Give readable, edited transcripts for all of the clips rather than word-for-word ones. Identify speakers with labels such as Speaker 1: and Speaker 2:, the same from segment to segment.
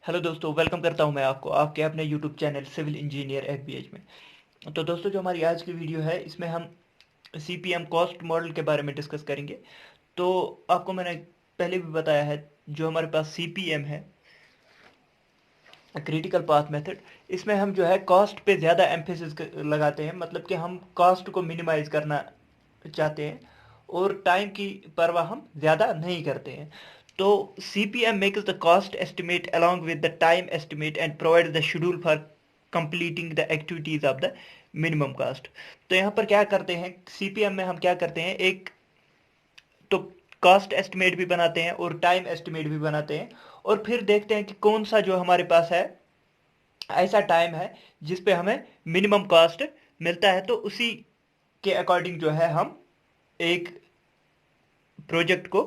Speaker 1: Hello दोस्तों, welcome करता हूं मैं आपको आपके अपने यूट्यूब चैनल सिविल इंजीनियर एफबीएच में। तो दोस्तों, जो हमारी आज की वीडियो है इसमें हम सीपीएम कॉस्ट मॉडल के बारे में डिस्कस करेंगे। तो आपको मैंने पहले भी बताया है, जो हमारे पास सीपीएम है, क्रिटिकल पाथ मेथड, इसमें हम जो है कॉस्ट पे ज़्यादा एम्फेसिस लगाते हैं। मतलब कि हम कॉस्ट को मिनिमाइज करना चाहते हैं और टाइम की परवाह हम ज़्यादा नहीं करते हैं। तो CPM makes the cost estimate along with the time estimate and provides the schedule for completing the activities of the minimum cost। तो यहाँ पर क्या करते हैं, CPM में हम क्या करते हैं, एक तो कॉस्ट एस्टिमेट भी बनाते हैं और टाइम एस्टिमेट भी बनाते हैं, और फिर देखते हैं कि कौन सा जो हमारे पास है ऐसा टाइम है जिस पे हमें मिनिमम कॉस्ट मिलता है। तो उसी के अकॉर्डिंग जो है हम एक प्रोजेक्ट को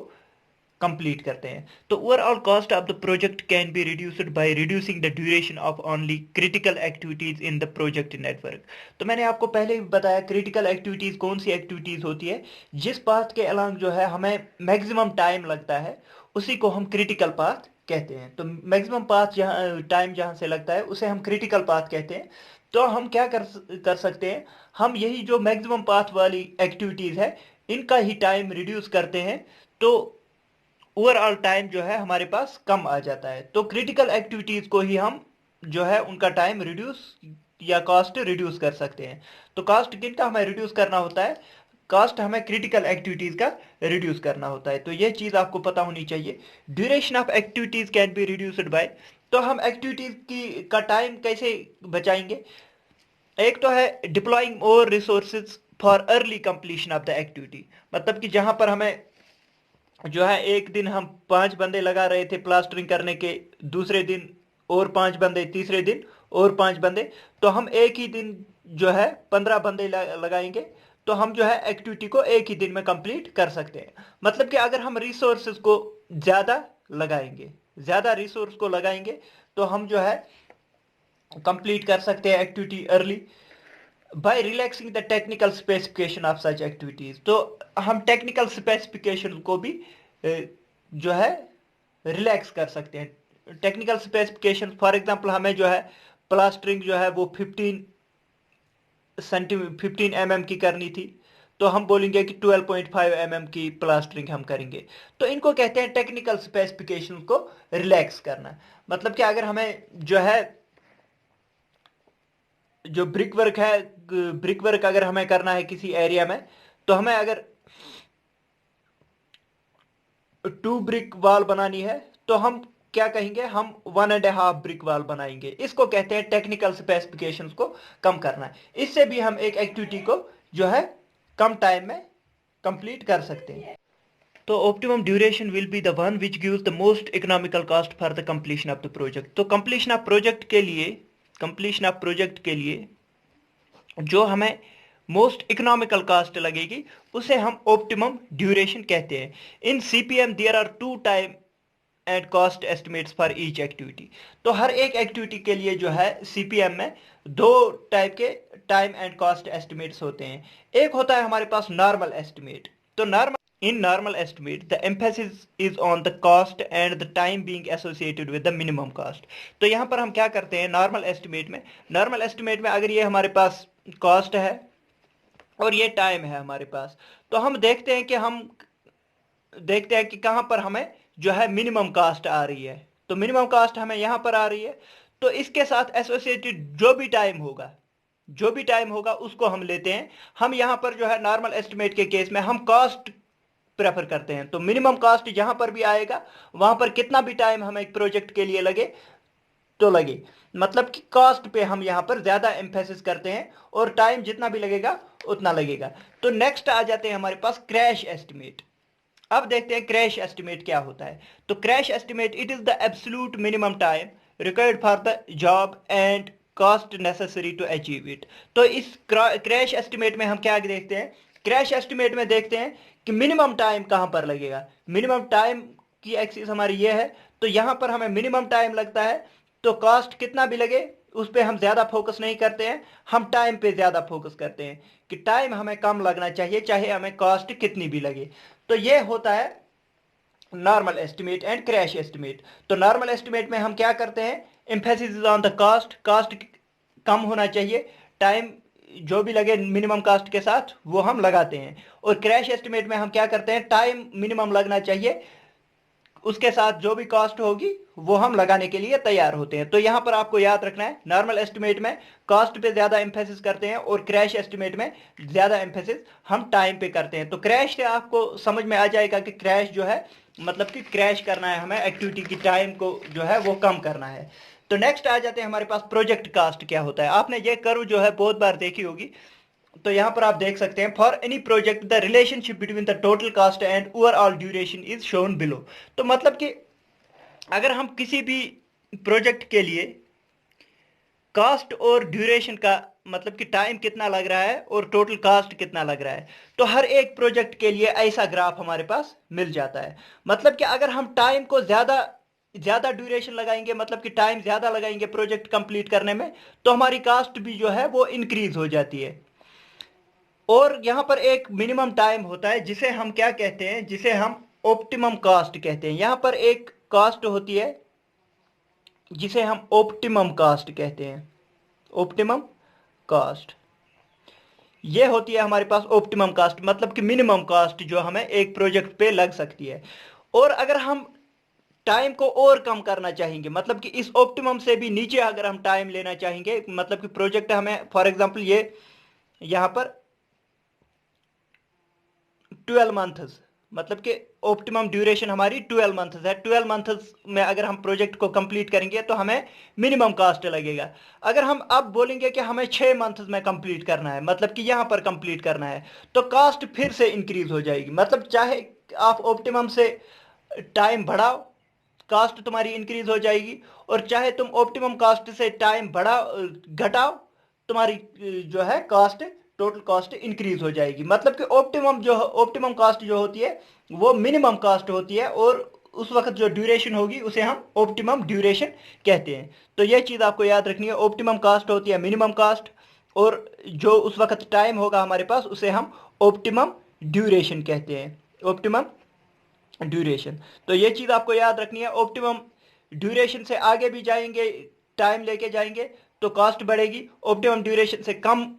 Speaker 1: कंप्लीट करते हैं। तो overall cost of the project can be reduced by reducing the duration of only critical activities in the project network. तो मैंने आपको पहले भी बताया क्रिटिकल एक्टिविटीज कौन सी एक्टिविटीज होती है, जिस पाथ के अलॉन्ग जो है हमें मैक्सिमम टाइम लगता है उसी को हम क्रिटिकल पाथ कहते हैं। तो मैक्सिमम पाथ जहाँ टाइम जहाँ से लगता है उसे हम क्रिटिकल पाथ कहते हैं। तो हम क्या कर सकते हैं, हम यही जो मैक्सिमम पाथ वाली एक्टिविटीज है इनका ही टाइम रिड्यूस करते हैं। तो ओवरऑल टाइम जो है हमारे पास कम आ जाता है। तो क्रिटिकल एक्टिविटीज को ही हम जो है उनका टाइम रिड्यूस या कॉस्ट रिड्यूस कर सकते हैं। तो कॉस्ट किनका हमें रिड्यूस करना होता है, कॉस्ट हमें क्रिटिकल एक्टिविटीज का रिड्यूस करना होता है। तो ये चीज आपको पता होनी चाहिए। Duration of activities can be reduced by, तो हम एक्टिविटीज की का टाइम कैसे बचाएंगे। एक तो है deploying more resources for early completion of the activity. मतलब कि जहां पर हमें जो है एक दिन हम 5 बंदे लगा रहे थे प्लास्टरिंग करने के, दूसरे दिन और 5 बंदे, तीसरे दिन और 5 बंदे, तो हम एक ही दिन जो है 15 बंदे लगाएंगे। तो हम जो है एक्टिविटी को एक ही दिन में कंप्लीट कर सकते हैं। मतलब कि अगर हम रिसोर्सेज को ज़्यादा लगाएंगे, ज़्यादा रिसोर्स को लगाएंगे, तो हम जो है कंप्लीट कर सकते हैं activity early by relaxing the technical specification of such activities. तो हम टेक्निकल स्पेसिफिकेशन को भी जो है रिलैक्स कर सकते हैं। टेक्निकल स्पेसिफिकेशन फॉर एग्जांपल हमें जो है प्लास्टरिंग जो है वो 15 mm की करनी थी, तो हम बोलेंगे कि 12.5 mm की प्लास्टरिंग हम करेंगे। तो इनको कहते हैं टेक्निकल स्पेसिफिकेशन को रिलैक्स करना। मतलब कि अगर हमें जो है जो ब्रिक वर्क है, ब्रिक वर्क अगर हमें करना है किसी एरिया में, तो हमें अगर 2 ब्रिक वॉल बनानी है, तो हम क्या कहेंगे, हम 1.5 ब्रिक वॉल बनाएंगे। इसको कहते हैं टेक्निकल स्पेसिफिकेशंस को कम करना है। इससे भी हम एक एक्टिविटी को जो है कम टाइम में कंप्लीट कर सकते हैं। तो optimum duration will be the one which gives the most economical cost for the completion of the project. तो कंप्लीशन ऑफ प्रोजेक्ट के लिए जो हमें मोस्ट इकोनॉमिकल कॉस्ट लगेगी उसे हम ऑप्टिमम ड्यूरेशन कहते हैं। In CPM there are 2 time and cost estimates for each activity. तो हर एक एक्टिविटी के लिए जो है सीपीएम में 2 टाइप के टाइम एंड कॉस्ट एस्टिमेट्स होते हैं। एक होता है हमारे पास नॉर्मल एस्टिमेट। तो normal estimate the emphasis is on the cost and the time being associated with the minimum cost। तो यहाँ पर हम क्या करते हैं नॉर्मल एस्टिमेट में अगर ये हमारे पास कॉस्ट है और ये टाइम है हमारे पास, तो हम देखते हैं कि कहाँ पर हमें जो है मिनिमम कॉस्ट आ रही है। तो मिनिमम कॉस्ट हमें यहाँ पर आ रही है, तो इसके साथ एसोसिएटेड जो भी टाइम होगा उसको हम लेते हैं। हम यहाँ पर जो है नॉर्मल एस्टिमेट के केस में हम कॉस्ट प्रेफर करते हैं। तो मिनिमम कॉस्ट जहां पर भी आएगा वहां पर कितना भी टाइम हमें एक प्रोजेक्ट के लिए लगे तो लगे, मतलब कि कॉस्ट पे हम यहां पर ज्यादा एम्फेसिस करते हैं और टाइम जितना भी लगेगा उतना लगेगा। तो नेक्स्ट आ जाते हैं हमारे पास क्रैश एस्टिमेट। अब देखते हैं क्रैश एस्टिमेट क्या होता है। तो crash estimate it is the absolute minimum time required for the job and cost necessary to achieve it. तो इस क्रैश एस्टिमेट में हम क्या देखते हैं, क्रैश एस्टिमेट में देखते हैं कि मिनिमम टाइम कहां पर लगेगा। मिनिमम टाइम की एक्सिस हमारी ये है, तो यहां पर हमें मिनिमम टाइम लगता है। तो कॉस्ट कितना भी लगे उस पर हम ज्यादा फोकस नहीं करते हैं, हम टाइम पे ज्यादा फोकस करते हैं कि टाइम हमें कम लगना चाहिए चाहे हमें कॉस्ट कितनी भी लगे। तो ये होता है normal estimate and crash estimate. तो नॉर्मल एस्टिमेट में हम क्या करते हैं, emphasis is on the cost, cost कम होना चाहिए, टाइम जो भी लगे मिनिमम कॉस्ट के साथ वो हम लगाते हैं। और क्रैश एस्टिमेट में हम क्या करते हैं, टाइम मिनिमम लगना चाहिए, उसके साथ जो भी कॉस्ट होगी वो हम लगाने के लिए तैयार होते हैं। तो यहां पर आपको याद रखना है, नॉर्मल एस्टिमेट में कॉस्ट पे ज्यादा एम्फेसिस करते हैं और क्रैश एस्टिमेट में ज्यादा एम्फेसिस हम टाइम पे करते हैं। तो क्रैश से आपको समझ में आ जाएगा कि क्रैश जो है मतलब कि क्रैश करना है हमें, एक्टिविटी की टाइम को जो है वो कम करना है। तो नेक्स्ट आ जाते हैं हमारे पास प्रोजेक्ट कास्ट क्या होता है। आपने ये कर्व जो है बहुत बार देखी होगी। तो यहां पर आप देख सकते हैं, for any project the relationship between the total cast and overall duration is shown below. तो मतलब कि अगर हम किसी भी प्रोजेक्ट के लिए कास्ट और ड्यूरेशन का मतलब कि टाइम कितना लग रहा है और टोटल कास्ट कितना लग रहा है, तो हर एक प्रोजेक्ट के लिए ऐसा ग्राफ हमारे पास मिल जाता है। मतलब कि अगर हम टाइम को ज्यादा ज्यादा ड्यूरेशन लगाएंगे, मतलब कि टाइम ज्यादा लगाएंगे प्रोजेक्ट कंप्लीट करने में, तो हमारी कास्ट भी जो है वो इंक्रीज हो जाती है। और यहां पर एक मिनिमम टाइम होता है जिसे हम क्या कहते हैं, जिसे हम ऑप्टिमम कास्ट कहते हैं। यहां पर एक कास्ट होती है जिसे हम ऑप्टिमम कास्ट कहते हैं, ऑप्टिमम कास्ट। ये होती है हमारे पास ऑप्टिमम कास्ट, मतलब कि मिनिमम कास्ट जो हमें एक प्रोजेक्ट पे लग सकती है। और अगर हम टाइम को और कम करना चाहेंगे, मतलब कि इस ऑप्टिमम से भी नीचे अगर हम टाइम लेना चाहेंगे, मतलब कि प्रोजेक्ट हमें फॉर एग्जांपल ये यहां पर 12 मंथ्स, मतलब कि ऑप्टिमम ड्यूरेशन हमारी 12 मंथ्स है। 12 मंथ्स में अगर हम प्रोजेक्ट को कंप्लीट करेंगे तो हमें मिनिमम कास्ट लगेगा। अगर हम अब बोलेंगे कि हमें 6 मंथ्स में कंप्लीट करना है, मतलब कि यहां पर कंप्लीट करना है, तो कास्ट फिर से इंक्रीज हो जाएगी। मतलब चाहे आप ऑप्टिमम से टाइम बढ़ाओ, कास्ट तुम्हारी इंक्रीज हो जाएगी, और चाहे तुम ऑप्टिमम कास्ट से टाइम बढ़ाओ घटाओ, तुम्हारी जो है कास्ट, टोटल कास्ट इंक्रीज हो जाएगी। मतलब कि ऑप्टिमम कास्ट जो होती है वो मिनिमम कास्ट होती है, और उस वक्त जो ड्यूरेशन होगी उसे हम ऑप्टिमम ड्यूरेशन कहते हैं। तो यह चीज आपको याद रखनी है, ऑप्टिमम कास्ट होती है मिनिमम कास्ट, और जो उस वक्त टाइम होगा हमारे पास उसे हम ऑप्टिमम ड्यूरेशन कहते हैं, ऑप्टिमम ड्यूरेशन। तो ये चीज आपको याद रखनी है, ऑप्टिमम ड्यूरेशन से आगे भी जाएंगे, टाइम लेके जाएंगे तो कॉस्ट बढ़ेगी, ऑप्टिमम ड्यूरेशन से कम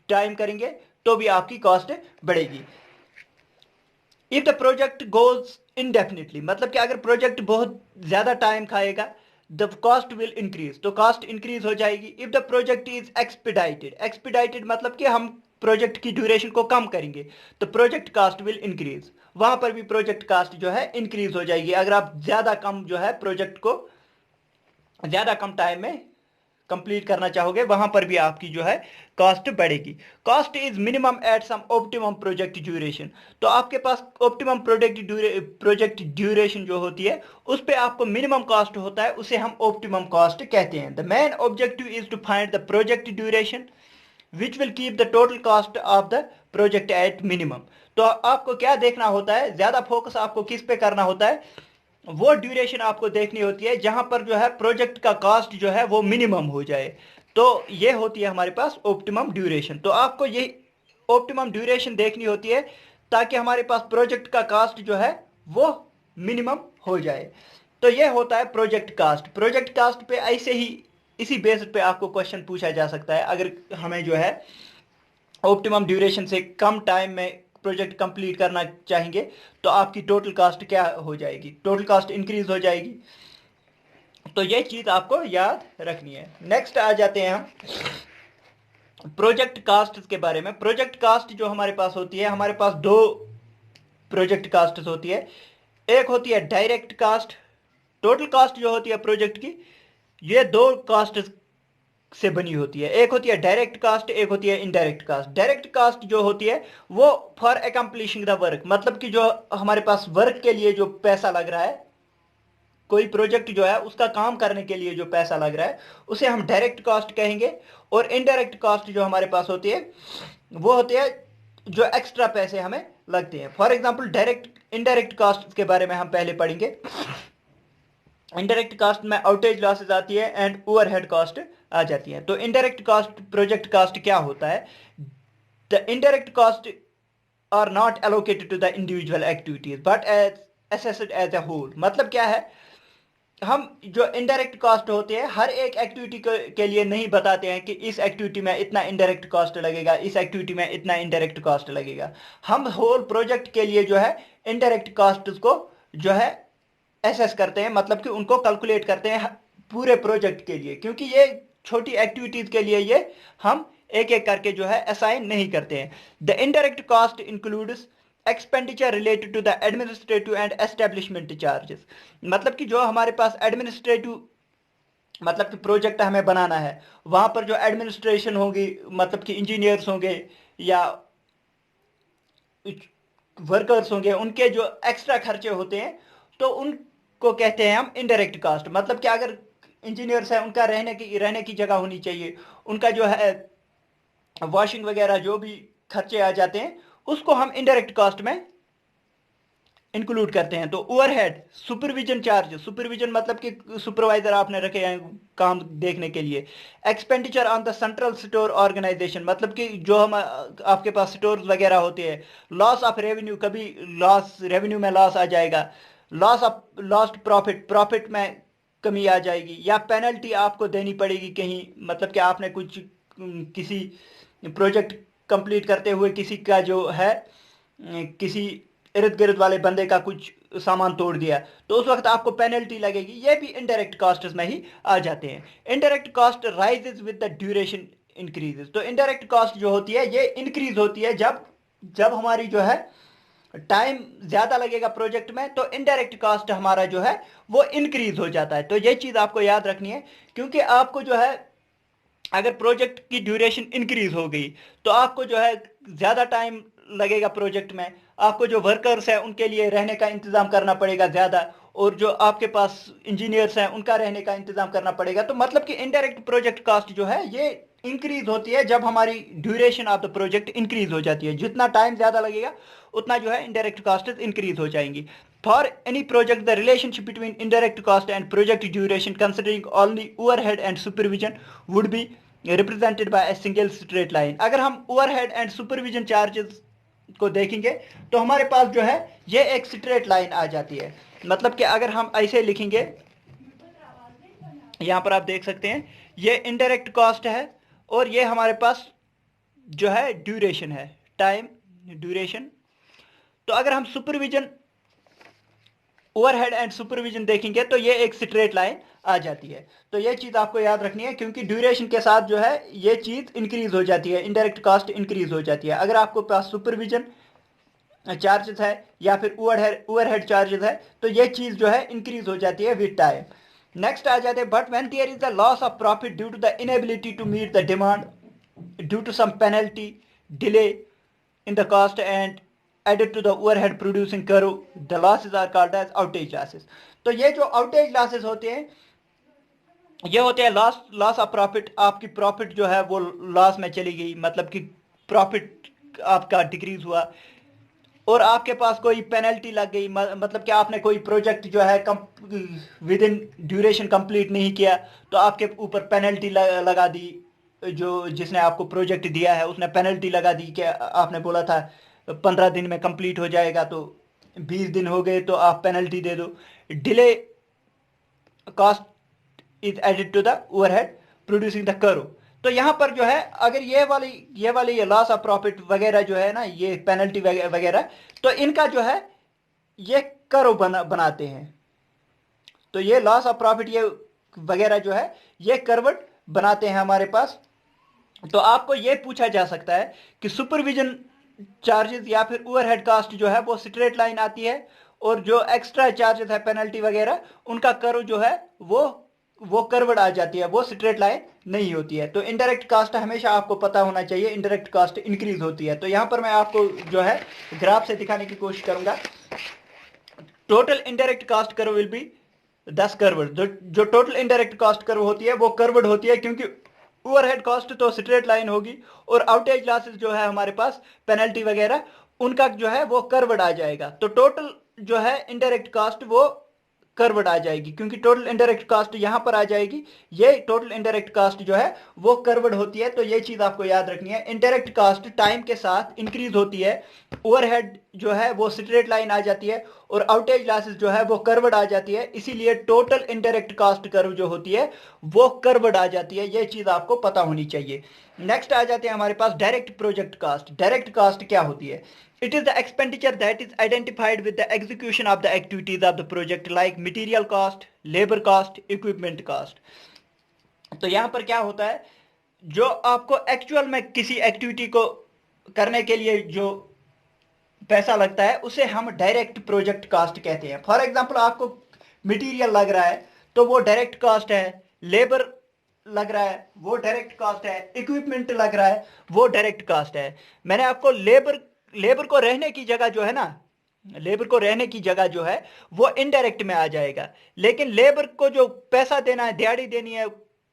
Speaker 1: टाइम करेंगे तो भी आपकी कॉस्ट बढ़ेगी। इफ द प्रोजेक्ट गोज इनडेफिनिटली, मतलब कि अगर प्रोजेक्ट बहुत ज्यादा टाइम खाएगा, द कॉस्ट विल इंक्रीज, तो कॉस्ट इंक्रीज हो जाएगी। इफ द प्रोजेक्ट इज एक्सपीडाइटेड, एक्सपीडाइटेड मतलब कि हम प्रोजेक्ट की ड्यूरेशन को कम करेंगे, तो प्रोजेक्ट कास्ट विल इंक्रीज, वहां पर भी प्रोजेक्ट कास्ट जो है इंक्रीज हो जाएगी। अगर आप ज्यादा कम जो है प्रोजेक्ट को ज्यादा कम टाइम में कंप्लीट करना चाहोगे, वहां पर भी आपकी जो है कॉस्ट बढ़ेगी। Cost is minimum at some optimum project duration. तो आपके पास ऑप्टिमम प्रोजेक्ट ड्यूरेशन जो होती है उस पे आपको मिनिमम कॉस्ट होता है, उसे हम ऑप्टिमम कॉस्ट कहते हैं। The main objective is to find the project duration which will keep the total cost of the project at minimum. तो आपको क्या देखना होता है, ज्यादा फोकस आपको किस पे करना होता है, वो ड्यूरेशन आपको देखनी होती है जहां पर जो है प्रोजेक्ट का कॉस्ट जो है वो मिनिमम हो जाए। तो ये होती है हमारे पास ऑप्टिमम ड्यूरेशन। तो आपको ये ऑप्टिमम ड्यूरेशन देखनी होती है ताकि हमारे पास प्रोजेक्ट का कॉस्ट जो है वो मिनिमम हो जाए। तो ये होता है प्रोजेक्ट कास्ट। प्रोजेक्ट कास्ट पे ऐसे ही इसी बेस पे आपको क्वेश्चन पूछा जा सकता है, अगर हमें जो है ऑप्टिमम ड्यूरेशन से कम टाइम में प्रोजेक्ट कंप्लीट करना चाहेंगे तो आपकी टोटल कास्ट क्या हो जाएगी, टोटल कास्ट इंक्रीज हो जाएगी। तो ये चीज आपको याद रखनी है। नेक्स्ट आ जाते हैं हम प्रोजेक्ट कास्ट के बारे में। प्रोजेक्ट कास्ट जो हमारे पास होती है, हमारे पास दो प्रोजेक्ट कास्ट होती है। एक होती है डायरेक्ट कास्ट, टोटल कास्ट जो होती है प्रोजेक्ट की, ये दो कास्ट से बनी होती है। एक होती है डायरेक्ट कास्ट, एक होती है इनडायरेक्ट कास्ट। डायरेक्ट कास्ट जो होती है वो फॉर अकम्प्लिशिंग द वर्क, मतलब कि जो हमारे पास वर्क के लिए जो पैसा लग रहा है, कोई प्रोजेक्ट जो है उसका काम करने के लिए जो पैसा लग रहा है उसे हम डायरेक्ट कॉस्ट कहेंगे। और इनडायरेक्ट कॉस्ट जो हमारे पास होती है वो होती है जो एक्स्ट्रा पैसे हमें लगते हैं। For example direct indirect cost के बारे में हम पहले पढ़ेंगे। इनडायरेक्ट कॉस्ट में आउटेज लॉसेज आती है एंड ओवरहेड कॉस्ट आ जाती है। तो इनडायरेक्ट कॉस्ट प्रोजेक्ट कॉस्ट क्या होता है, the indirect cost are not allocated to the individual activities but as assessed as a whole। मतलब क्या है, हम जो इनडायरेक्ट कॉस्ट होते हैं हर एक एक्टिविटी के लिए नहीं बताते हैं कि इस एक्टिविटी में इतना इनडायरेक्ट कॉस्ट लगेगा, इस एक्टिविटी में इतना इनडायरेक्ट कॉस्ट लगेगा। हम होल प्रोजेक्ट के लिए जो है इनडायरेक्ट कॉस्ट को जो है एसेस करते हैं, मतलब कि उनको कैलकुलेट करते हैं पूरे प्रोजेक्ट के लिए, क्योंकि ये छोटी एक्टिविटीज के लिए ये हम एक एक करके जो है असाइन नहीं करते हैं। The indirect cost includes expenditure related to the administrative and establishment charges. मतलब कि जो हमारे पास एडमिनिस्ट्रेटिव, मतलब कि प्रोजेक्ट हमें बनाना है, वहां पर जो एडमिनिस्ट्रेशन होगी, मतलब कि इंजीनियर्स होंगे या वर्कर्स होंगे, उनके जो एक्स्ट्रा खर्चे होते हैं, तो उनको कहते हैं हम इनडायरेक्ट कॉस्ट। मतलब कि अगर इंजीनियर्स हैं, उनका रहने की जगह होनी चाहिए, उनका जो है वॉशिंग वगैरह जो भी खर्चे आ जाते हैं, उसको हम इनडायरेक्ट कॉस्ट में इंक्लूड करते हैं। तो ओवरहेड, सुपरविजन चार्ज, सुपरविजन मतलब कि सुपरवाइजर आपने रखे हैं काम देखने के लिए। Expenditure on the central store organisation, मतलब कि जो हम आपके पास स्टोर वगैरह होते हैं। लॉस ऑफ रेवेन्यू, कभी लॉस, रेवेन्यू में लॉस आ जाएगा। Loss of lost profit, profit में कमी आ जाएगी, या पेनल्टी आपको देनी पड़ेगी कहीं, मतलब कि आपने कुछ किसी प्रोजेक्ट कंप्लीट करते हुए किसी का जो है किसी इर्द गिर्द वाले बंदे का कुछ सामान तोड़ दिया, तो उस वक्त आपको पेनल्टी लगेगी। ये भी इनडायरेक्ट कॉस्ट में ही आ जाते हैं। Indirect cost rises with the duration increases. तो इनडायरेक्ट कॉस्ट जो होती है ये इंक्रीज होती है जब जब हमारी जो है टाइम ज्यादा लगेगा प्रोजेक्ट में, तो इनडायरेक्ट कॉस्ट हमारा जो है वो इंक्रीज हो जाता है। तो ये चीज आपको याद रखनी है, क्योंकि आपको जो है अगर प्रोजेक्ट की ड्यूरेशन इंक्रीज हो गई, तो आपको जो है ज्यादा टाइम लगेगा प्रोजेक्ट में। आपको जो वर्कर्स है उनके लिए रहने का इंतजाम करना पड़ेगा ज्यादा, और जो आपके पास इंजीनियर्स हैं उनका रहने का इंतजाम करना पड़ेगा। तो मतलब कि इनडायरेक्ट प्रोजेक्ट कॉस्ट जो है ये इंक्रीज होती है जब हमारी duration of the project increase हो जाती है। जितना टाइम ज्यादा लगेगा उतना जो है इनडायरेक्ट कॉस्ट इंक्रीज हो जाएंगी। For any project the relationship between indirect cost and project duration considering only overhead and supervision would be represented by a single straight line. अगर हम ओवरहेड एंड सुपरविजन चार्जेस को देखेंगे तो हमारे पास जो है ये एक स्ट्रेट लाइन आ जाती है। मतलब कि अगर हम ऐसे लिखेंगे, यहां पर आप देख सकते हैं ये इनडायरेक्ट कॉस्ट है, और ये हमारे पास जो है ड्यूरेशन है, टाइम ड्यूरेशन। तो अगर हम सुपरविजन, ओवरहेड एंड सुपरविजन देखेंगे तो ये एक स्ट्रेट लाइन आ जाती है। तो ये चीज आपको याद रखनी है, क्योंकि ड्यूरेशन के साथ जो है ये चीज इंक्रीज हो जाती है, इनडायरेक्ट कॉस्ट इंक्रीज हो जाती है। अगर आपको पास सुपरविजन चार्जेस है या फिर ओवरहेड चार्जेस है, तो ये चीज जो है इंक्रीज हो जाती है विद टाइम। नेक्स्ट आ जाते हैं, but when there is the loss of profit due to the inability to meet the demand due to some penalty delay in the cost and added to the overhead producing curve, the losses are called as outage losses। तो ये जो outage losses होते हैं ये होते हैं loss of profit. आपकी profit जो है वो लॉस में चली गई, मतलब कि प्रॉफिट आपका डिक्रीज हुआ, और आपके पास कोई पेनल्टी लग गई, मतलब कि आपने कोई प्रोजेक्ट जो है विद इन ड्यूरेशन कंप्लीट नहीं किया, तो आपके ऊपर पेनल्टी लगा दी। जो जिसने आपको प्रोजेक्ट दिया है उसने पेनल्टी लगा दी कि आपने बोला था 15 दिन में कंप्लीट हो जाएगा, तो 20 दिन हो गए तो आप पेनल्टी दे दो। Delay cost is added to the overhead producing the curve. तो यहां पर जो है अगर ये लॉस ऑफ प्रॉफिट वगैरह जो है ना, ये पेनल्टी वगैरह, तो इनका जो है ये कर्व बनाते हैं। तो ये लॉस ऑफ प्रॉफिट ये वगैरह जो है ये कर्व बनाते हैं हमारे पास। तो आपको ये पूछा जा सकता है कि सुपरविजन चार्जेस या फिर ओवरहेड कास्ट जो है वो स्ट्रेट लाइन आती है, और जो एक्स्ट्रा चार्जेस है पेनल्टी वगैरह उनका कर्व जो है वो कर्वड आ जाती है, वो स्ट्रेट लाइन नहीं होती है। तो इनडायरेक्ट कास्ट हमेशा आपको पता होना चाहिए, इनडायरेक्ट कास्ट इंक्रीज होती है। तो यहां पर मैं आपको जो है ग्राफ से दिखाने की कोशिश करूंगा। Total indirect cost curve will be 10 curved. जो टोटल इनडायरेक्ट कास्ट कर्व होती है वो कर्वड होती है, क्योंकि ओवरहेड कॉस्ट तो स्ट्रेट लाइन होगी, और आउटेज लॉसेस जो है हमारे पास पेनल्टी वगैरह उनका जो है वो कर्वड आ जाएगा। तो टोटल जो है इनडायरेक्ट कॉस्ट वो कर्वड आ जाएगी, क्योंकि टोटल इनडायरेक्ट कॉस्ट यहां पर आ जाएगी। ये टोटल इनडायरेक्ट कॉस्ट जो है वो कर्वड होती है। तो ये चीज आपको याद रखनी है, इनडायरेक्ट कॉस्ट टाइम के साथ इंक्रीज होती है, ओवरहेड जो है वो स्ट्रेट लाइन आ जाती है, और आउटेज लॉसेस जो है वो कर्वड आ जाती है। इसीलिए टोटल इनडायरेक्ट कॉस्ट कर्व जो होती है वो कर्वड आ जाती है। ये चीज आपको पता होनी चाहिए। नेक्स्ट आ जाते हैं हमारे पास direct project cost. Direct cost क्या होती है? It is the expenditure that is identified with the execution of the activities of the project like material cost, labor cost, equipment cost. तो यहां पर क्या होता है, जो आपको एक्चुअल में किसी एक्टिविटी को करने के लिए जो पैसा लगता है उसे हम डायरेक्ट प्रोजेक्ट कॉस्ट कहते हैं। फॉर एग्जांपल आपको मटेरियल लग रहा है तो वो डायरेक्ट कॉस्ट है, लेबर लग रहा है वो डायरेक्ट कॉस्ट है, इक्विपमेंट लग रहा है वो डायरेक्ट कॉस्ट है। मैंने आपको लेबर को रहने की जगह जो है ना, लेबर को रहने की जगह जो है वो इनडायरेक्ट में आ जाएगा, लेकिन लेबर को जो पैसा देना है, दिहाड़ी देनी है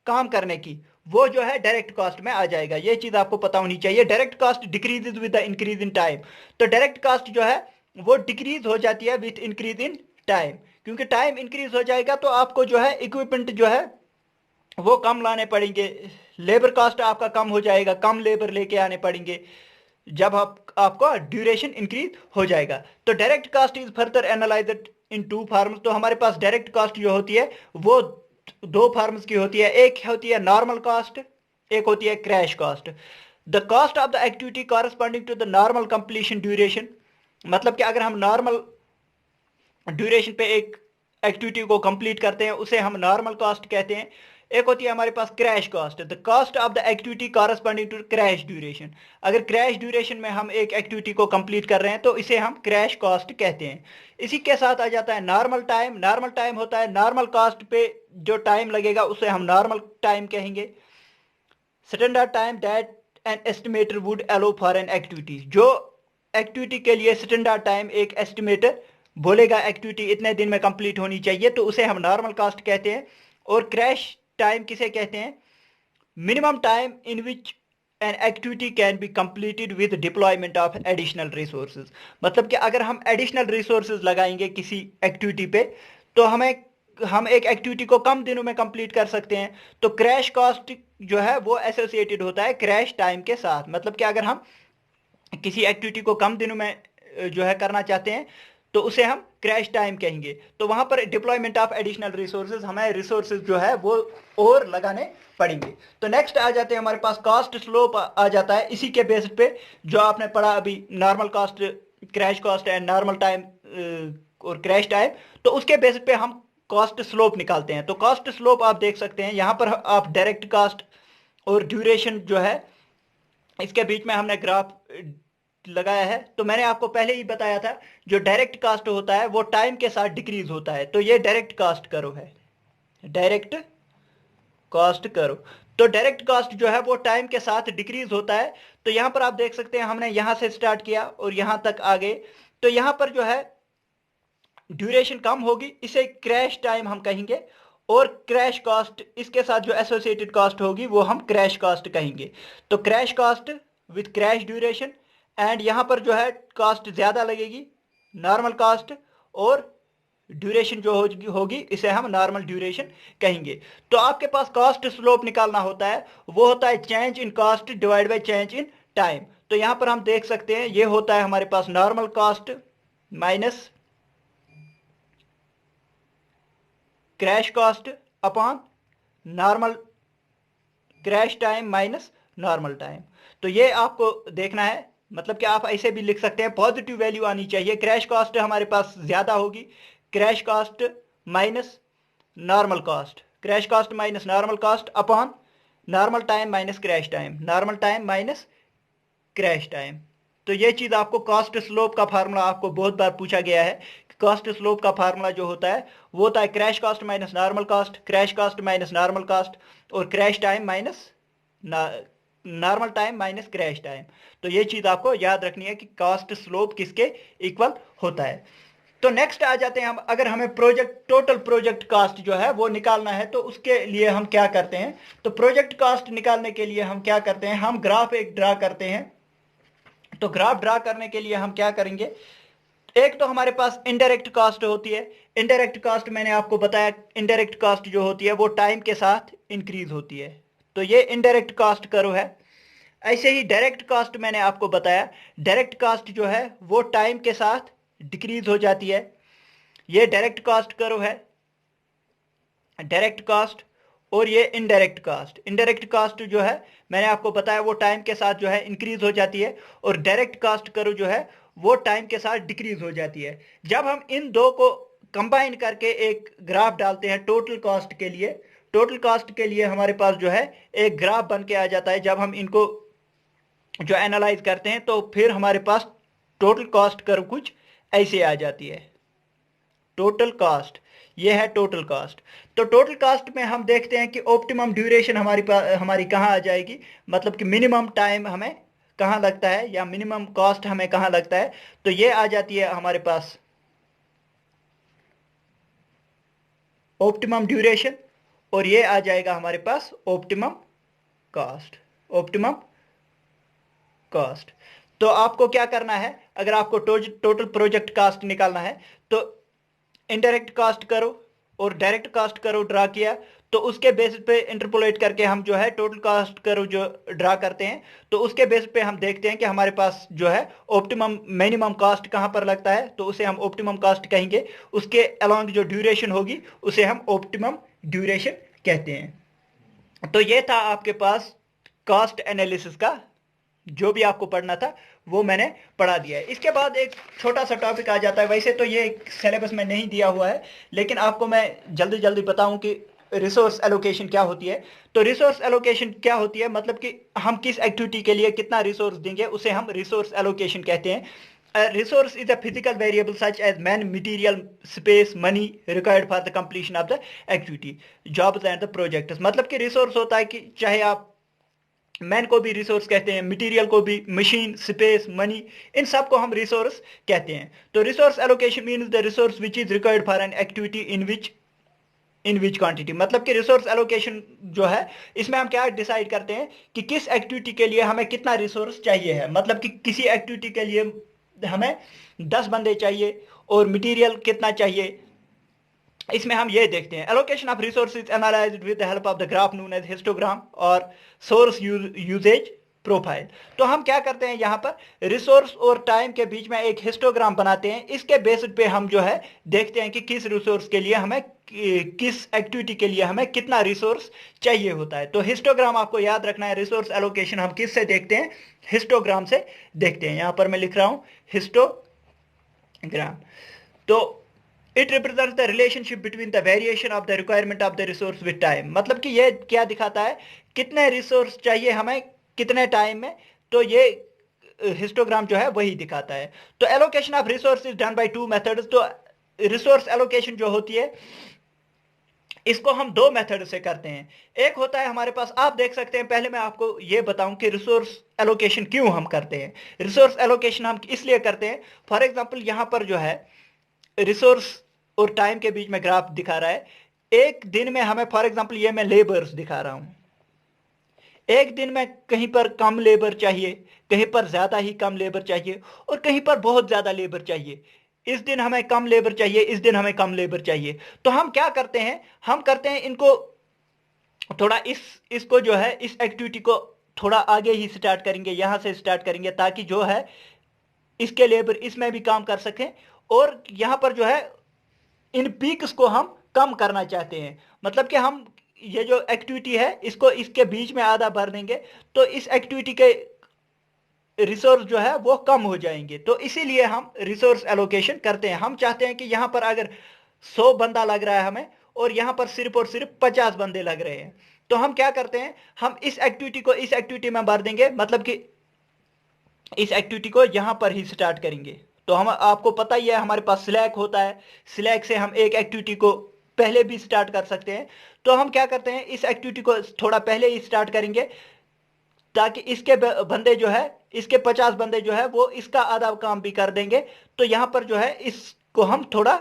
Speaker 1: काम करने की, वो जो है डायरेक्ट कॉस्ट में आ जाएगा। ये चीज आपको पता होनी चाहिए। Direct cost decreases with the increase in time. तो डायरेक्ट कॉस्ट जो है वो डिक्रीज हो जाती है विद इंक्रीज इन टाइम, क्योंकि टाइम इंक्रीज हो जाएगा तो आपको जो है इक्विपमेंट जो है वो कम लाने पड़ेंगे, लेबर कॉस्ट आपका कम हो जाएगा, कम लेबर लेके आने पड़ेंगे जब आपका ड्यूरेशन इंक्रीज हो जाएगा। तो direct cost is further analysed in two forms. तो हमारे पास डायरेक्ट कॉस्ट जो होती है वो दो फॉर्म्स की होती है, एक होती है नॉर्मल कॉस्ट, एक होती है crash cost. The cost of the activity corresponding to the normal completion duration, मतलब कि अगर हम नॉर्मल ड्यूरेशन पे एक एक्टिविटी को कंप्लीट करते हैं उसे हम नॉर्मल कॉस्ट कहते हैं। एक होती है हमारे पास crash cost, the cost of the activity corresponding to crash duration. अगर क्रैश ड्यूरेशन में हम एक एक्टिविटी को कंप्लीट कर रहे हैं तो इसे हम क्रैश कॉस्ट कहते हैं। इसी के साथ आ जाता है नॉर्मल टाइम। नॉर्मल टाइम होता है नॉर्मल कॉस्ट पे जो टाइम लगेगा उसे हम नॉर्मल टाइम कहेंगे। Standard time that an estimator would allow for an activity, जो एक्टिविटी के लिए स्टैंडर्ड टाइम एक एस्टिमेटर बोलेगा एक्टिविटी इतने दिन में कंप्लीट होनी चाहिए, तो उसे हम नॉर्मल कॉस्ट कहते हैं। और क्रैश टाइम किसे कहते हैं? Minimum time in which an activity can be completed with deployment of additional resources. मतलब कि अगर हम एडिशनल रिसोर्सेज लगाएंगे किसी एक्टिविटी पे तो हम एक एक्टिविटी को कम दिनों में कंप्लीट कर सकते हैं। तो क्रैश कॉस्ट जो है वो एसोसिएटेड होता है क्रैश टाइम के साथ। मतलब कि अगर हम किसी एक्टिविटी को कम दिनों में जो है करना चाहते हैं तो उसे हम क्रैश टाइम कहेंगे। तो वहां पर डिप्लॉयमेंट ऑफ एडिशनल रिसोर्सेज, हमें रिसोर्सेज जो है वो और लगाने पड़ेंगे। तो नेक्स्ट आ जाते हैं हमारे पास कॉस्ट स्लोप आ जाता है। इसी के बेस पे जो आपने पढ़ा अभी normal cost, crash cost and normal time और क्रैश टाइम, तो उसके बेस पे हम कॉस्ट स्लोप निकालते हैं। तो कॉस्ट स्लोप आप देख सकते हैं यहां पर आप डायरेक्ट कॉस्ट और ड्यूरेशन जो है इसके बीच में हमने ग्राफ लगाया है। तो मैंने आपको पहले ही बताया था जो डायरेक्ट कॉस्ट होता है वो टाइम के साथ डिक्रीज होता है। तो ये डायरेक्ट कॉस्ट कर्व है, डायरेक्ट कॉस्ट कर्व। तो डायरेक्ट कॉस्ट जो है वो टाइम के साथ डिक्रीज होता है। तो यहां पर आप देख सकते हैं हमने यहां से स्टार्ट किया और यहां तक आ गए। तो यहां पर जो है ड्यूरेशन कम होगी, इसे क्रैश टाइम हम कहेंगे, और क्रैश कॉस्ट इसके साथ जो एसोसिएटेड कॉस्ट होगी वो हम क्रैश कॉस्ट कहेंगे। तो crash cost with crash duration, and यहां पर जो है कॉस्ट ज्यादा लगेगी नॉर्मल कॉस्ट, और ड्यूरेशन जो होगी इसे हम नॉर्मल ड्यूरेशन कहेंगे। तो आपके पास कॉस्ट स्लोप निकालना होता है, वो होता है change in cost divide by change in time. तो यहां पर हम देख सकते हैं ये होता है हमारे पास normal cost minus crash cost upon normal crash time minus normal time. तो ये आपको देखना है, मतलब कि आप ऐसे भी लिख सकते हैं, पॉजिटिव वैल्यू आनी चाहिए। क्रैश कॉस्ट हमारे पास ज्यादा होगी, crash cost minus normal cost, crash cost minus normal cost upon normal time minus crash time, normal time minus crash time. तो ये चीज आपको कॉस्ट स्लोप का फार्मूला आपको बहुत बार पूछा गया है। कॉस्ट स्लोप का फार्मूला जो होता है वो होता है crash cost minus normal cost, crash cost minus normal cost, और crash time minus normal time minus crash time. तो ये चीज आपको याद रखनी है कि कॉस्ट स्लोप किसके इक्वल होता है। तो नेक्स्ट आ जाते हैं हम, अगर हमें टोटल प्रोजेक्ट कॉस्ट जो है वो निकालना है तो उसके लिए हम क्या करते हैं। तो प्रोजेक्ट कॉस्ट निकालने के लिए हम क्या करते हैं, हम ग्राफ एक ड्रा करते हैं। तो ग्राफ ड्रा करने के लिए हम क्या करेंगे, एक तो हमारे पास इनडायरेक्ट कॉस्ट होती है। इनडायरेक्ट कॉस्ट मैंने आपको बताया, इनडायरेक्ट कॉस्ट जो होती है वो टाइम के साथ इंक्रीज होती है, तो ये इनडायरेक्ट कॉस्ट कर्व है। ऐसे ही डायरेक्ट कॉस्ट मैंने आपको बताया, डायरेक्ट कॉस्ट जो है वो टाइम के साथ डिक्रीज हो जाती है। ये डायरेक्ट कॉस्ट कर्व है, डायरेक्ट कॉस्ट। और ये इनडायरेक्ट कॉस्ट, इनडायरेक्ट कॉस्ट जो है मैंने आपको बताया वो टाइम के साथ जो है इंक्रीज हो जाती है, और डायरेक्ट कॉस्ट कर्व जो है वो टाइम के साथ डिक्रीज हो जाती है। जब हम इन दो को कंबाइन करके एक ग्राफ डालते हैं टोटल कॉस्ट के लिए, टोटल कॉस्ट के लिए हमारे पास जो है एक ग्राफ बन के आ जाता है। जब हम इनको जो एनालाइज करते हैं तो फिर हमारे पास टोटल कॉस्ट कर्व कुछ ऐसे आ जाती है। टोटल कॉस्ट, ये है टोटल कॉस्ट। तो टोटल कॉस्ट में हम देखते हैं कि ऑप्टिमम ड्यूरेशन हमारी कहाँ आ जाएगी, मतलब कि मिनिमम टाइम हमें कहाँ लगता है या मिनिमम कॉस्ट हमें कहाँ लगता है। तो ये आ जाती है हमारे पास ऑप्टिमम ड्यूरेशन, और ये आ जाएगा हमारे पास ऑप्टिमम कॉस्ट, ऑप्टिमम कॉस्ट। तो आपको क्या करना है, अगर आपको टोटल प्रोजेक्ट कॉस्ट निकालना है तो इनडायरेक्ट कॉस्ट करो और डायरेक्ट कॉस्ट करो ड्रा किया, तो उसके बेसिस पे इंटरपोलेट करके हम जो है टोटल कॉस्ट करो जो ड्रा करते हैं, तो उसके बेसिस पे हम देखते हैं कि हमारे पास जो है ऑप्टिमम मिनिमम कॉस्ट कहाँ पर लगता है, तो उसे हम ऑप्टिमम कॉस्ट कहेंगे। उसके अलोंग जो ड्यूरेशन होगी उसे हम ऑप्टिमम ड्यूरेशन कहते हैं। तो ये था आपके पास कॉस्ट एनालिसिस का, जो भी आपको पढ़ना था वो मैंने पढ़ा दिया है। इसके बाद एक छोटा सा टॉपिक आ जाता है, वैसे तो ये सिलेबस में नहीं दिया हुआ है, लेकिन आपको मैं जल्दी जल्दी बताऊं कि रिसोर्स एलोकेशन क्या होती है। तो रिसोर्स एलोकेशन क्या होती है, मतलब कि हम किस एक्टिविटी के लिए कितना रिसोर्स देंगे उसे हम रिसोर्स एलोकेशन कहते हैं। Resource is a physical variable such as man, material, space, money required for the completion of the activity, jobs and the projects. मतलब कि रिसोर्स होता है कि चाहे आप मैन को भी रिसोर्स कहते हैं, मटेरियल को भी, मशीन, स्पेस, मनी, इन सब को हम रिसोर्स कहते हैं। तो resource allocation means the resource which is required for an activity in which quantity. मतलब कि रिसोर्स एलोकेशन जो है इसमें हम क्या डिसाइड करते हैं कि किस एक्टिविटी के लिए हमें कितना रिसोर्स चाहिए है। मतलब कि किसी एक्टिविटी के लिए हमें 10 बंदे चाहिए और मटेरियल कितना चाहिए, इसमें हम ये देखते हैं। Allocation of resources analysed with the help of the graph known as histogram और सोर्स यूजेज प्रोफाइल। तो हम क्या करते हैं, यहाँ पर रिसोर्स और टाइम के बीच में एक हिस्टोग्राम बनाते हैं। इसके बेसिस पे हम जो है देखते हैं कि किस रिसोर्स के लिए हमें, किस एक्टिविटी के लिए हमें कितना रिसोर्स चाहिए होता है। तो हिस्टोग्राम आपको याद रखना है। रिसोर्स एलोकेशन हम किस से देखते हैं, हिस्टोग्राम से देखते हैं। यहाँ पर मैं लिख रहा हूँ हिस्टोग्राम। तो it represents the relationship between the variation of the requirement of the resource with time. मतलब कि ये क्या दिखाता है, कितने रिसोर्स चाहिए हमें कितने टाइम में, तो ये हिस्टोग्राम जो है वही दिखाता है। तो allocation of resource is done by two methods. तो रिसोर्स एलोकेशन जो होती है इसको हम दो मेथड से करते हैं। एक होता है हमारे पास, आप देख सकते हैं, पहले मैं आपको ये बताऊं कि रिसोर्स एलोकेशन क्यों हम करते हैं। रिसोर्स एलोकेशन हम इसलिए करते हैं, फॉर एग्जांपल यहां पर जो है रिसोर्स और टाइम के बीच में ग्राफ दिखा रहा है। एक दिन में हमें, फॉर एग्जांपल ये मैं लेबर्स दिखा रहा हूं, एक दिन में कहीं पर कम लेबर चाहिए, कहीं पर ज्यादा ही कम लेबर चाहिए, और कहीं पर बहुत ज्यादा लेबर चाहिए। इस दिन हमें कम लेबर चाहिए, इस दिन हमें कम लेबर चाहिए। तो हम क्या करते हैं, हम करते हैं इनको थोड़ा इसको जो है इस एक्टिविटी को थोड़ा आगे ही स्टार्ट करेंगे, यहां से स्टार्ट करेंगे, ताकि जो है इसके लेबर इसमें भी काम कर सकें। और यहां पर जो है इन पीक्स को हम कम करना चाहते हैं। मतलब कि हम ये जो एक्टिविटी है इसको इसके बीच में आधा भर देंगे, तो इस एक्टिविटी के रिसोर्स जो है वो कम हो जाएंगे। तो इसीलिए हम रिसोर्स एलोकेशन करते हैं। हम चाहते हैं कि यहां पर अगर 100 बंदा लग रहा है हमें, और यहां पर सिर्फ और सिर्फ 50 बंदे लग रहे हैं, तो हम क्या करते हैं, हम इस एक्टिविटी को इस एक्टिविटी में भर देंगे। मतलब कि इस एक्टिविटी को यहां पर ही स्टार्ट करेंगे। तो हम, आपको पता ही है हमारे पास स्लैक होता है, स्लैक से हम एक एक्टिविटी को पहले भी स्टार्ट कर सकते हैं। तो हम क्या करते हैं, इस एक्टिविटी को थोड़ा पहले ही स्टार्ट करेंगे, ताकि इसके बंदे जो है, इसके 50 बंदे जो है वो इसका आधा काम भी कर देंगे। तो यहां पर जो है इसको हम थोड़ा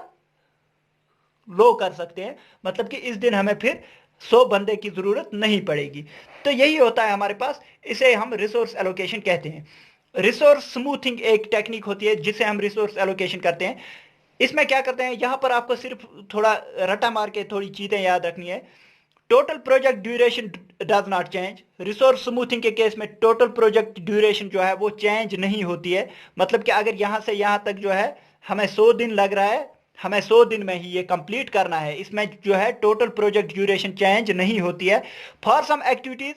Speaker 1: लो कर सकते हैं। मतलब कि इस दिन हमें फिर 100 बंदे की जरूरत नहीं पड़ेगी। तो यही होता है हमारे पास, इसे हम रिसोर्स एलोकेशन कहते हैं। रिसोर्स स्मूथिंग एक टेक्निक होती है जिसे हम रिसोर्स एलोकेशन करते हैं। इसमें क्या करते हैं, यहां पर आपको सिर्फ थोड़ा रटा मार के थोड़ी चीजें याद रखनी है। Total project duration does not change. Resource smoothing के केस में टोटल प्रोजेक्ट ड्यूरेशन जो है वो चेंज नहीं होती है। मतलब कि अगर यहां से यहां तक जो है हमें 100 दिन लग रहा है, हमें 100 दिन में ही ये कंप्लीट करना है, इसमें जो है टोटल प्रोजेक्ट ड्यूरेशन चेंज नहीं होती है। For some activities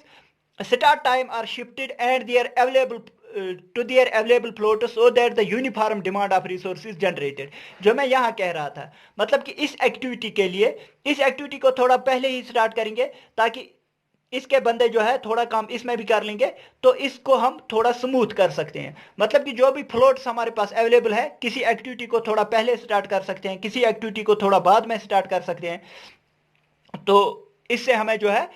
Speaker 1: start time are shifted and their available to their available plot so that the uniform demand of resources generated। जो मैं यहाँ कह रहा था, मतलब कि इस एक्टिविटी के लिए इस एक्टिविटी को थोड़ा पहले ही स्टार्ट करेंगे ताकि इसके बंदे जो है थोड़ा काम इसमें भी कर लेंगे, तो इसको हम थोड़ा स्मूथ कर सकते हैं। मतलब कि जो भी फ्लोट्स हमारे पास अवेलेबल है, किसी एक्टिविटी को थोड़ा पहले स्टार्ट कर सकते हैं, किसी एक्टिविटी को थोड़ा बाद में स्टार्ट कर सकते हैं। तो इससे हमें जो है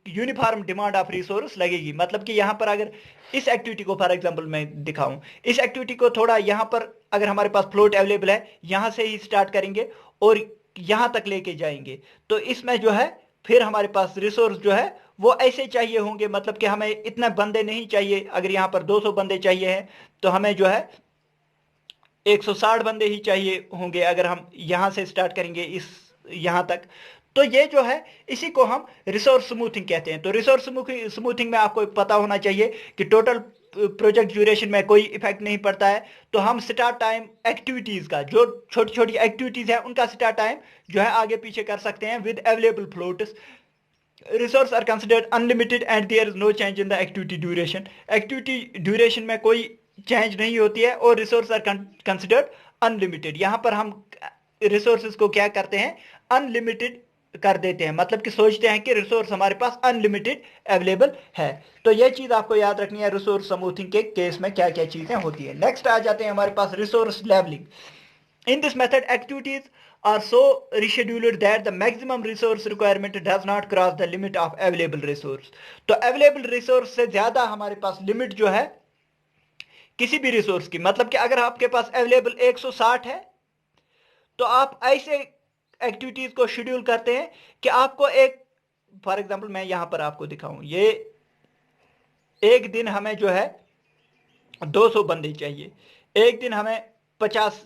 Speaker 1: यूनिफॉर्म डिमांड ऑफ रिसोर्स लगेगी। मतलब कि यहां पर अगर इस एक्टिविटी को फॉर एग्जांपल मैं दिखाऊं, इस एक्टिविटी को थोड़ा यहां पर अगर हमारे पास फ्लोट अवेलेबल है, यहां से ही स्टार्ट करेंगे और यहां तक लेके जाएंगे, तो इसमें जो है फिर हमारे पास रिसोर्स जो है वो ऐसे चाहिए होंगे। मतलब कि हमें इतने बंदे नहीं चाहिए। अगर यहां पर 200 बंदे चाहिए हैं तो हमें जो है 160 बंदे ही चाहिए होंगे अगर हम यहां से स्टार्ट करेंगे इस यहां तक। तो ये जो है इसी को हम रिसोर्स स्मूथिंग कहते हैं। तो रिसोर्स स्मूथिंग में आपको पता होना चाहिए कि टोटल प्रोजेक्ट ड्यूरेशन में कोई इफेक्ट नहीं पड़ता है। तो हम स्टार्ट टाइम एक्टिविटीज का, जो छोटी छोटी एक्टिविटीज है उनका स्टार्ट टाइम जो है आगे पीछे कर सकते हैं with available floats. Resource are considered unlimited and there is no change in the activity duration. Activity duration में कोई चेंज नहीं होती है और रिसोर्स आर कंसिडर्ड अनलिमिटेड। यहां पर हम रिसोर्सेज को क्या करते हैं, अनलिमिटेड कर देते हैं। मतलब कि सोचते हैं कि रिसोर्स हमारे पास अनलिमिटेड अवेलेबल है। तो यह चीज आपको याद रखनी है रिसोर्स स्मूथिंग के केस में क्या क्या चीजें होती है। नेक्स्ट आ जाते हैं हमारे पास resource levelling. In this method, activities are so rescheduled that the maximum resource requirement does not cross the limit of available resource। तो available resource से ज्यादा हमारे पास लिमिट जो है किसी भी रिसोर्स की, मतलब कि अगर आपके पास अवेलेबल 160 है तो आप ऐसे एक्टिविटीज को शेड्यूल करते हैं कि आपको एक, फॉर एग्जांपल मैं यहां पर आपको दिखाऊं, ये एक दिन हमें जो है 200 बंदे चाहिए, एक दिन हमें 50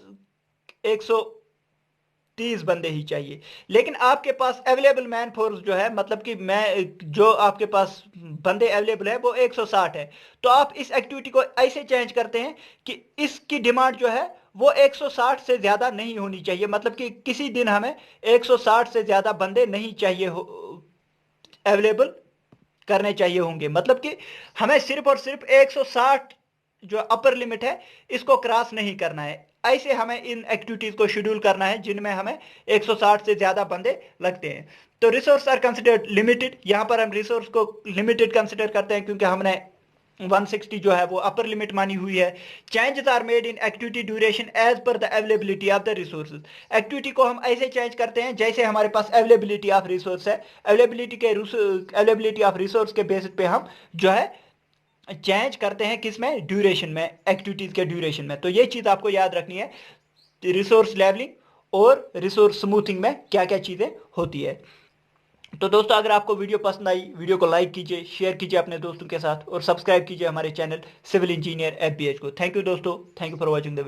Speaker 1: 130 बंदे ही चाहिए। लेकिन आपके पास अवेलेबल मैन फोर्स जो है, मतलब कि मैं जो आपके पास बंदे अवेलेबल है वो 160 है। तो आप इस एक्टिविटी को ऐसे चेंज करते हैं कि इसकी डिमांड जो है वो 160 से ज्यादा नहीं होनी चाहिए। मतलब कि किसी दिन हमें 160 से ज्यादा बंदे नहीं चाहिए अवेलेबल करने चाहिए होंगे। मतलब कि हमें सिर्फ और सिर्फ 160 जो अपर लिमिट है इसको क्रॉस नहीं करना है। ऐसे हमें इन एक्टिविटीज को शेड्यूल करना है जिनमें हमें 160 से ज्यादा बंदे लगते हैं। तो रिसोर्स आर कंसिडर्ड लिमिटेड। यहां पर हम रिसोर्स को लिमिटेड कंसिडर करते हैं क्योंकि हमने 160 जो है वो अपर लिमिट मानी हुई है। Changes are made in activity duration as per the availability of the resources. Activity को हम ऐसे चेंज करते हैं जैसे हमारे पास अवेलेबिलिटी ऑफ रिसोर्स है। अवेलेबिलिटी ऑफ रिसोर्स के बेसिस पे हम जो है चेंज करते हैं किसमें, ड्यूरेशन में, एक्टिविटीज के ड्यूरेशन में। तो ये चीज आपको याद रखनी है रिसोर्स लेवलिंग और रिसोर्स स्मूथिंग में क्या क्या चीजें होती है। तो दोस्तों अगर आपको वीडियो पसंद आई, वीडियो को लाइक कीजिए, शेयर कीजिए अपने दोस्तों के साथ और सब्सक्राइब कीजिए हमारे चैनल सिविल इंजीनियर FBH को। थैंक यू दोस्तों, thank you for watching the video.